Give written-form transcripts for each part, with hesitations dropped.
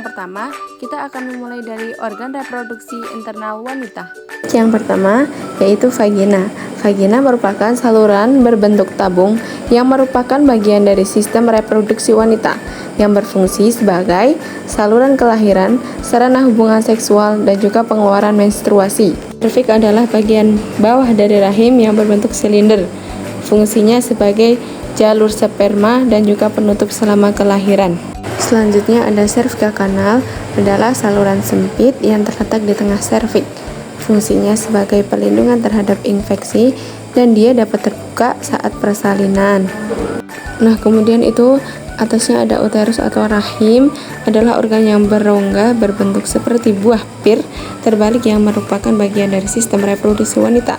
Yang pertama, kita akan memulai dari organ reproduksi internal wanita. Yang pertama, yaitu vagina. Vagina merupakan saluran berbentuk tabung yang merupakan bagian dari sistem reproduksi wanita yang berfungsi sebagai saluran kelahiran, sarana hubungan seksual, dan juga pengeluaran menstruasi. Serviks adalah bagian bawah dari rahim yang berbentuk silinder. Fungsinya sebagai jalur sperma dan juga penutup selama kelahiran. Selanjutnya ada cervical canal, adalah saluran sempit yang terletak di tengah serviks. Fungsinya sebagai perlindungan terhadap infeksi dan dia dapat terbuka saat persalinan. Nah, kemudian itu atasnya ada uterus atau rahim, adalah organ yang berongga berbentuk seperti buah pir terbalik yang merupakan bagian dari sistem reproduksi wanita.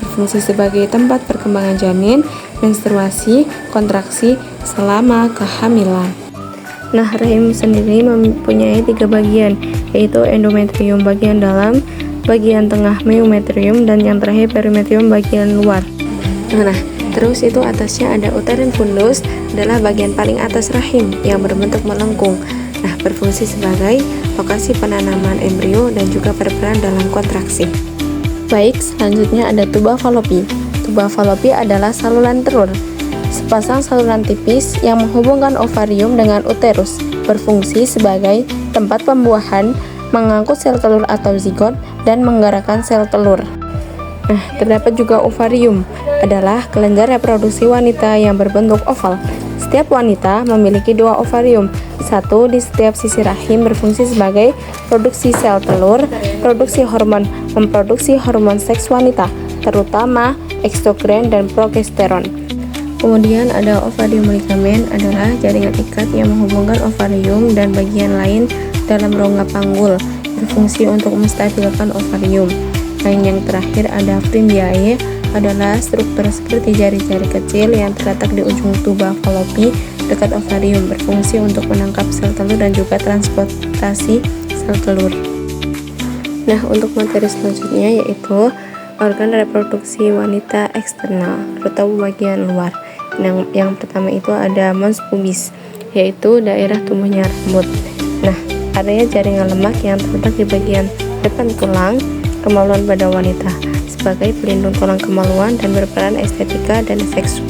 Berfungsi sebagai tempat perkembangan janin, menstruasi, kontraksi selama kehamilan. Nah, rahim sendiri mempunyai 3 bagian, yaitu endometrium bagian dalam, bagian tengah myometrium, dan yang terakhir perimetrium bagian luar. Nah, terus itu atasnya ada uterine fundus, adalah bagian paling atas rahim yang berbentuk melengkung. Nah, berfungsi sebagai lokasi penanaman embrio dan juga berperan dalam kontraksi. Baik, selanjutnya ada tuba falopi. Tuba falopi adalah saluran telur. Sepasang saluran tipis yang menghubungkan ovarium dengan uterus, berfungsi sebagai tempat pembuahan, mengangkut sel telur atau zigot, dan menggerakkan sel telur. Nah, terdapat juga ovarium, adalah kelenjar reproduksi wanita yang berbentuk oval. Setiap wanita memiliki 2 ovarium, satu di setiap sisi rahim, berfungsi sebagai produksi sel telur, produksi hormon, memproduksi hormon seks wanita, terutama estrogen dan progesteron. Kemudian ada ovarium ligamen, adalah jaringan ikat yang menghubungkan ovarium dan bagian lain dalam rongga panggul, berfungsi untuk menstabilkan ovarium. Dan yang terakhir ada fimbiae, adalah struktur seperti jari-jari kecil yang terletak di ujung tuba falopi dekat ovarium, berfungsi untuk menangkap sel telur dan juga transportasi sel telur. Nah, untuk materi selanjutnya yaitu organ reproduksi wanita eksternal atau bagian luar. Yang pertama itu ada mons pubis, yaitu daerah tumbuhnya rambut. Nah, area jaringan lemak yang terletak di bagian depan tulang kemaluan pada wanita sebagai pelindung tulang kemaluan dan berperan estetika dan seksual.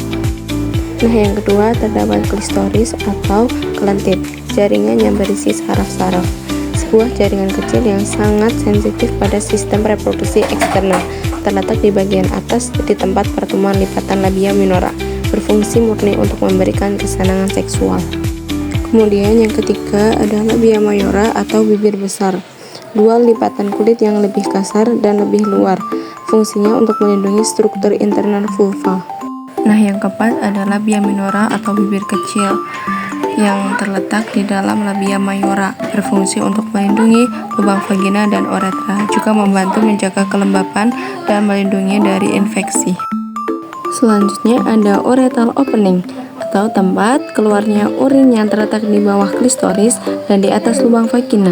Nah, yang kedua terdapat klistoris atau kelentit, jaringan yang berisi saraf-saraf, sebuah jaringan kecil yang sangat sensitif pada sistem reproduksi eksternal, terletak di bagian atas di tempat pertemuan lipatan labia minora, berfungsi murni untuk memberikan kesenangan seksual. Kemudian yang ketiga ada labia mayora atau bibir besar, 2 lipatan kulit yang lebih kasar dan lebih luar, fungsinya untuk melindungi struktur internal vulva. Nah, yang keempat ada labia minora atau bibir kecil yang terletak di dalam labia mayora, berfungsi untuk melindungi lubang vagina dan uretra, juga membantu menjaga kelembapan dan melindungi dari infeksi. Selanjutnya ada uretal opening atau tempat keluarnya urin yang terletak di bawah klistoris dan di atas lubang vagina.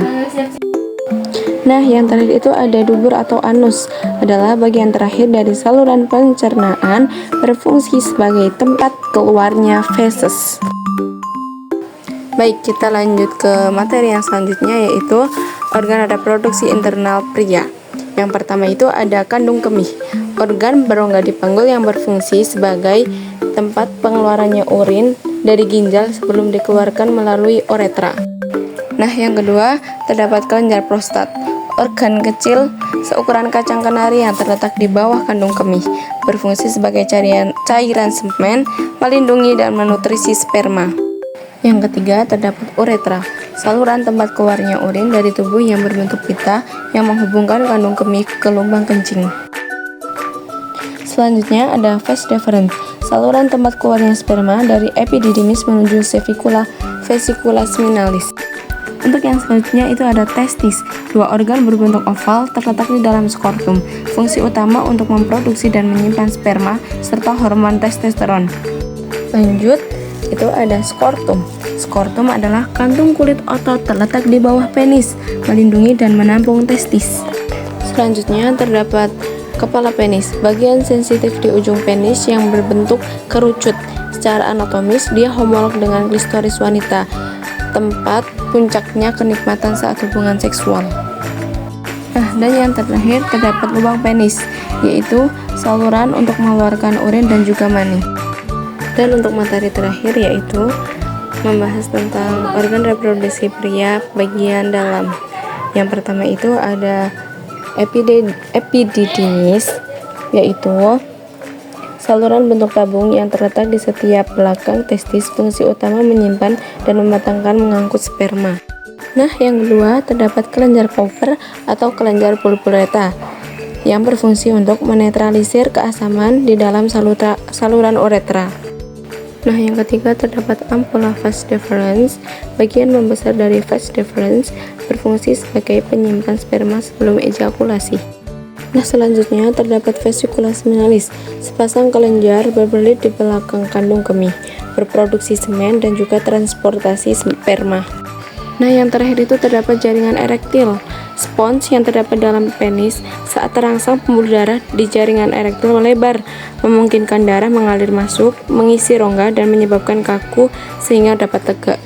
Nah, yang terakhir itu ada dubur atau anus, adalah bagian terakhir dari saluran pencernaan, berfungsi sebagai tempat keluarnya feses. Baik, kita lanjut ke materi yang selanjutnya yaitu organ reproduksi internal pria. Yang pertama itu ada kandung kemih, organ berongga di panggul yang berfungsi sebagai tempat pengeluarannya urin dari ginjal sebelum dikeluarkan melalui uretra. Nah, yang kedua terdapat kelenjar prostat, organ kecil seukuran kacang kenari yang terletak di bawah kandung kemih, berfungsi sebagai cairan semen, melindungi dan menutrisi sperma. Yang ketiga terdapat uretra, saluran tempat keluarnya urin dari tubuh yang berbentuk pita yang menghubungkan kandung kemih ke lubang kencing. Selanjutnya ada vas deferens, saluran tempat keluarnya sperma dari epididymis menuju vesicula seminalis. Untuk yang selanjutnya itu ada testis, 2 organ berbentuk oval terletak di dalam skrotum, fungsi utama untuk memproduksi dan menyimpan sperma serta hormon testosteron. Lanjut, itu ada skrotum. Skrotum adalah kantung kulit otot terletak di bawah penis, melindungi dan menampung testis. Selanjutnya terdapat kepala penis, bagian sensitif di ujung penis yang berbentuk kerucut. Secara anatomis dia homolog dengan klistoris wanita. tempat puncaknya kenikmatan saat hubungan seksual. Nah, dan yang terakhir terdapat lubang penis, yaitu saluran untuk mengeluarkan urin dan juga mani. Dan untuk materi terakhir yaitu membahas tentang organ reproduksi pria bagian dalam. Yang pertama itu ada epididymis, yaitu saluran bentuk tabung yang terletak di setiap belakang testis, fungsi utama menyimpan dan mematangkan mengangkut sperma. Nah, yang kedua terdapat kelenjar Cooper atau kelenjar pulpureta yang berfungsi untuk menetralisir keasaman di dalam saluran uretra. Nah, yang ketiga terdapat ampula vas deferens. Bagian membesar dari vas deferens berfungsi sebagai penyimpan sperma sebelum ejakulasi. Nah, selanjutnya terdapat vesicula seminalis, sepasang kelenjar berbelit di belakang kandung kemih, berproduksi semen dan juga transportasi sperma. Nah, yang terakhir itu terdapat jaringan erektil, spons yang terdapat dalam penis. Saat terangsang pembuluh darah di jaringan erektil melebar, memungkinkan darah mengalir masuk, mengisi rongga dan menyebabkan kaku sehingga dapat tegak.